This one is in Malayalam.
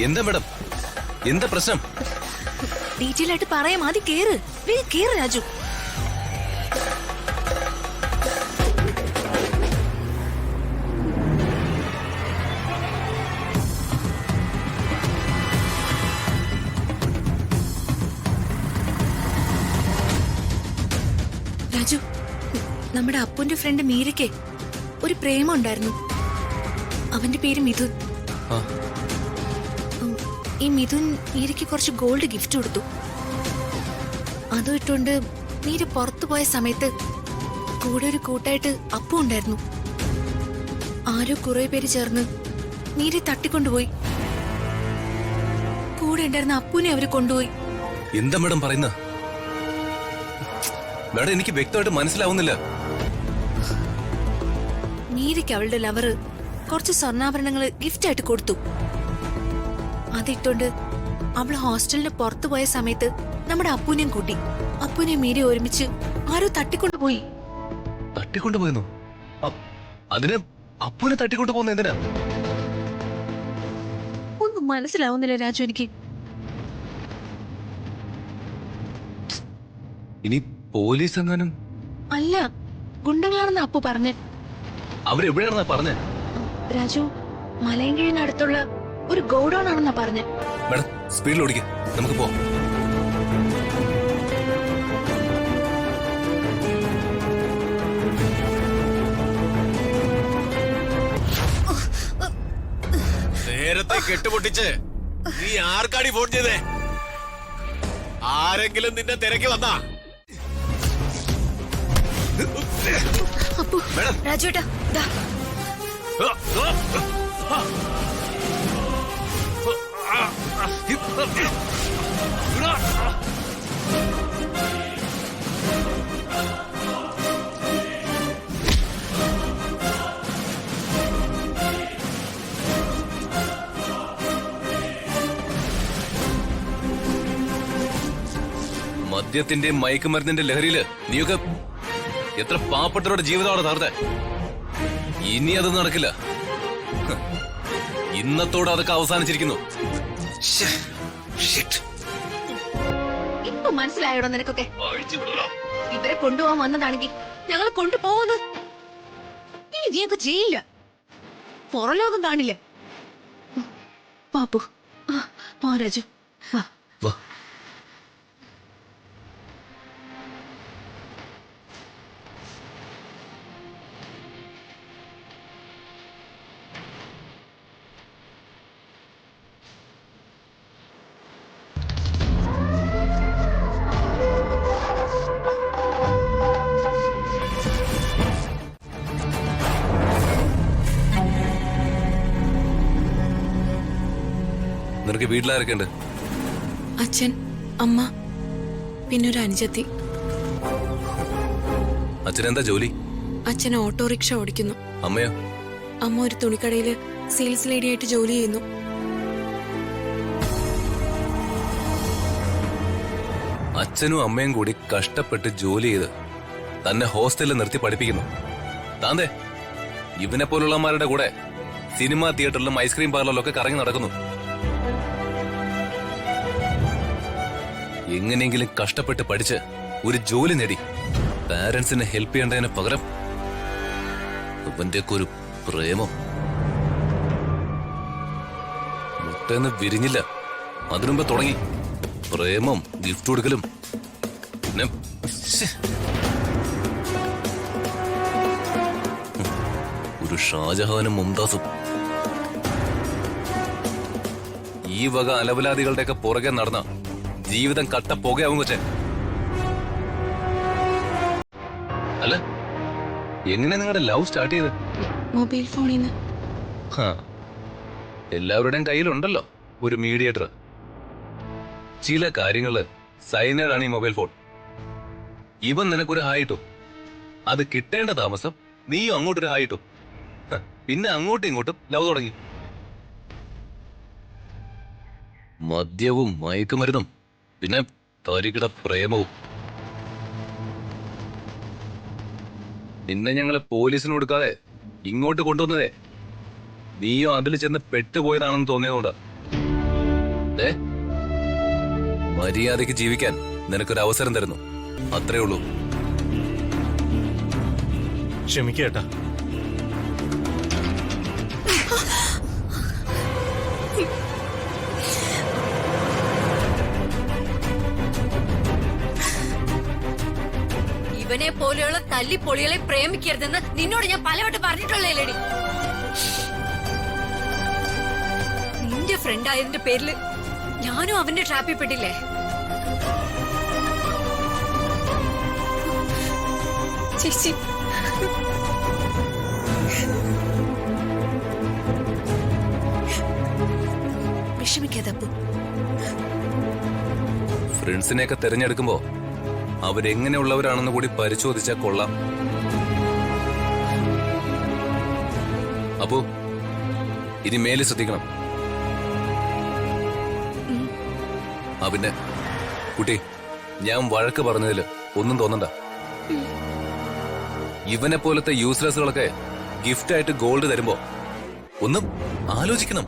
എന്താ മേഡം, എന്താ പ്രശ്നം? ഡീറ്റെയിൽ ആയിട്ട് പറയാം. ആദ്യം കേറ്, വേഗം കേറ് രാജു. രാജു, നമ്മുടെ അപ്പുന്റെ ഫ്രണ്ട് മീരയ്ക്ക് ഒരു പ്രേമം ഉണ്ടായിരുന്നു. അവന്റെ പേര് മിഥുൻ. ഈ മിഥുൻ മീരയ്ക്ക് കുറച്ച് ഗോൾഡ് ഗിഫ്റ്റ് കൊടുത്തു. അതും ഇട്ടുകൊണ്ട് മീര പുറത്തു പോയ സമയത്ത് കൂടെ ഒരു കൂട്ടായിട്ട് അപ്പു ഉണ്ടായിരുന്നു. ആരോ കുറെ പേര് ചേർന്ന് മീര തട്ടിക്കൊണ്ടുപോയി. കൂടെ ഉണ്ടായിരുന്ന അപ്പുനെ അവര് കൊണ്ടുപോയി. എന്താ മേഡം പറയുന്ന? മേഡം, എനിക്ക് വ്യക്തമായിട്ട് മനസ്സിലാവുന്നില്ല. മീരയ്ക്ക് അവളുടെ ലവറ് കുറച്ച് സ്വർണ്ണാഭരണങ്ങൾ ഗിഫ്റ്റ് ആയിട്ട് കൊടുത്തു. അതിട്ടോണ്ട് അവള് ഹോസ്റ്റലിന് പുറത്തു പോയ സമയത്ത് നമ്മുടെ അപ്പൂനെയും കൂട്ടി അപ്പൂനെയും മീര ഒരുമിച്ച് ആരോ തട്ടിക്കൊണ്ടുപോയി. തട്ടിക്കൊണ്ടുപോയെന്നോ? അതിന് അപ്പൂനെ തട്ടിക്കൊണ്ടു പോകുന്ന എന്തിനാ? ഒന്നും മനസ്സിലാവുന്നില്ല രാജു എനിക്ക്. ഇനി പോലീസ് എങ്ങാനും? അല്ല, ഗുണ്ടകളാണെന്ന് അപ്പു പറഞ്ഞ്. അവരെവിടെയാണെന്നാ പറഞ്ഞേ? രാജു, മലയങ്കിഴിനടുത്തുള്ള ഒരു ഗോഡൌൺ ആണെന്നാ പറഞ്ഞ്. മേഡം, സ്പീഡിൽ ഓടിക്കുക, നമുക്ക് പോവാം. നേരത്തെ കെട്ടുപൊട്ടിച്ച് നീ ആർക്കാടി ഫോൺ ചെയ്തേ? ആരെങ്കിലും നിന്നെ തിരക്കി വന്നാ? അപ്പു, രാജുവേട്ടാ, ദാ. മദ്യത്തിന്റെയും മയക്കുമരുന്നിന്റെ ലഹരിയില് നീയൊക്കെ എത്ര പാവപ്പെട്ടവരുടെ ജീവിതമാണ് തകർത്തെ. ഇനി അത് നടക്കില്ല. ഇന്നത്തോടെ അതൊക്കെ അവസാനിച്ചിരിക്കുന്നു. ഇപ്പൊ മനസ്സിലായോടോ നിനക്കൊക്കെ? ഇവരെ കൊണ്ടുപോകാൻ വന്നതാണെങ്കിൽ ഞങ്ങൾ കൊണ്ടുപോകുന്നു. ഇനി നീയൊക്കെ ചെയ്യില്ല, പുറലോകം കാണില്ല. പാപ്പു, പോ രാജു. വാ. നിനക്ക് വീട്ടിലാരൊക്കെ ഉണ്ട്? അച്ഛൻ, അമ്മ, പിന്നെ ഒരു അനുജത്തി. അച്ഛനെന്താ ജോലി? അച്ഛൻ ഓട്ടോറിക്ഷ ഓടിക്കുന്നു. അമ്മയോ? അമ്മ ഒരു തുണിക്കടയില് സെയിൽസ് ലേഡി ആയിട്ട് ജോലി ചെയ്യുന്നു. അച്ഛനും അമ്മയും കൂടി കഷ്ടപ്പെട്ട് ജോലി ചെയ്ത് തന്നെ ഹോസ്റ്റലിൽ നിർത്തി പഠിപ്പിക്കുന്നു. താന്തേ ഇവനെ പോലുള്ളമാരുടെ കൂടെ സിനിമാ തിയേറ്ററിലും ഐസ്ക്രീം പാർലറിലും ഒക്കെ കറങ്ങി നടക്കുന്നു. എങ്ങനെയെങ്കിലും കഷ്ടപ്പെട്ട് പഠിച്ച് ഒരു ജോലി നേടി പാരന്റ്സിനെ ഹെൽപ്പ് ചെയ്യേണ്ടതിന് പകരം ഇവന്റെയൊക്കെ ഒരു പ്രേമം മുട്ടേന്ന് വിരിഞ്ഞില്ല, അതിനുമ്പ് തുടങ്ങി പ്രേമം, ഗിഫ്റ്റ് കൊടുക്കലും. പിന്നെ ഒരു ഷാജഹാനും മുംതാസും. ഈ വക അലവലാദികളുടെയൊക്കെ പുറകെ നടന്ന ജീവിതം കട്ട പുകയാവും കൊച്ചേ. അല്ല, എങ്ങനെ നിങ്ങളുടെ ലവ് സ്റ്റാർട്ട് ചെയ്ത്? മൊബൈൽ ഫോണിൽ നിന്ന്. എല്ലാവരുടെയും കയ്യിലുണ്ടല്ലോ ഒരു മീഡിയേറ്റർ. ചില കാര്യങ്ങള് സൈനഡാണ് ഈ മൊബൈൽ ഫോൺ. ഇവൻ നിനക്കൊരു ഹായിട്ടോ, അത് കിട്ടേണ്ട താമസം നീയും അങ്ങോട്ടൊരു ഹായിട്ടോ, പിന്നെ അങ്ങോട്ടും ഇങ്ങോട്ടും ലവ് തുടങ്ങി. മദ്യവും മയക്കുമരുന്നും പിന്നെ തരികിട പ്രേമവും. നിന്നെ ഞങ്ങള് പോലീസിന് കൊടുക്കാതെ ഇങ്ങോട്ട് കൊണ്ടുവന്നതേ നീയോ അതിൽ ചെന്ന് പെട്ടുപോയതാണെന്ന് തോന്നിയതുകൊണ്ടാ. ദേ, മര്യാദയ്ക്ക് ജീവിക്കാൻ നിനക്കൊരു അവസരം തരുന്നു, അത്രേ ഉള്ളൂ. ക്ഷമിക്കേട്ടാ. ഇവനെ പോലെയുള്ള തല്ലിപ്പൊളികളെ പ്രേമിക്കരുതെന്ന് നിന്നോട് ഞാൻ പലവട്ടം പറഞ്ഞിട്ടുള്ളേ ലേഡി. നിന്റെ ഫ്രണ്ട് ആയതിന്റെ പേരില് ഞാനും അവന്റെ ട്രാപ്പിൽ പെട്ടില്ലേ? ചേച്ചി, വിഷമിക്കാതെ അപ്പു. ഫ്രണ്ട്സിനെയൊക്കെ തിരഞ്ഞെടുക്കുമ്പോ അവരെങ്ങനെയുള്ളവരാണെന്ന് കൂടി പരിശോധിച്ചാൽ കൊള്ളാം. അപ്പോ ഇനി മേലെ ശ്രദ്ധിക്കണം. പിന്നെ കുട്ടി, ഞാൻ വഴക്ക് പറഞ്ഞതില് ഒന്നും തോന്നണ്ട. ഇവനെ പോലത്തെ യൂസ്ലെസ്സുകളൊക്കെ ഗിഫ്റ്റ് ആയിട്ട് ഗോൾഡ് തരുമ്പോ ഒന്നും ആലോചിക്കണം.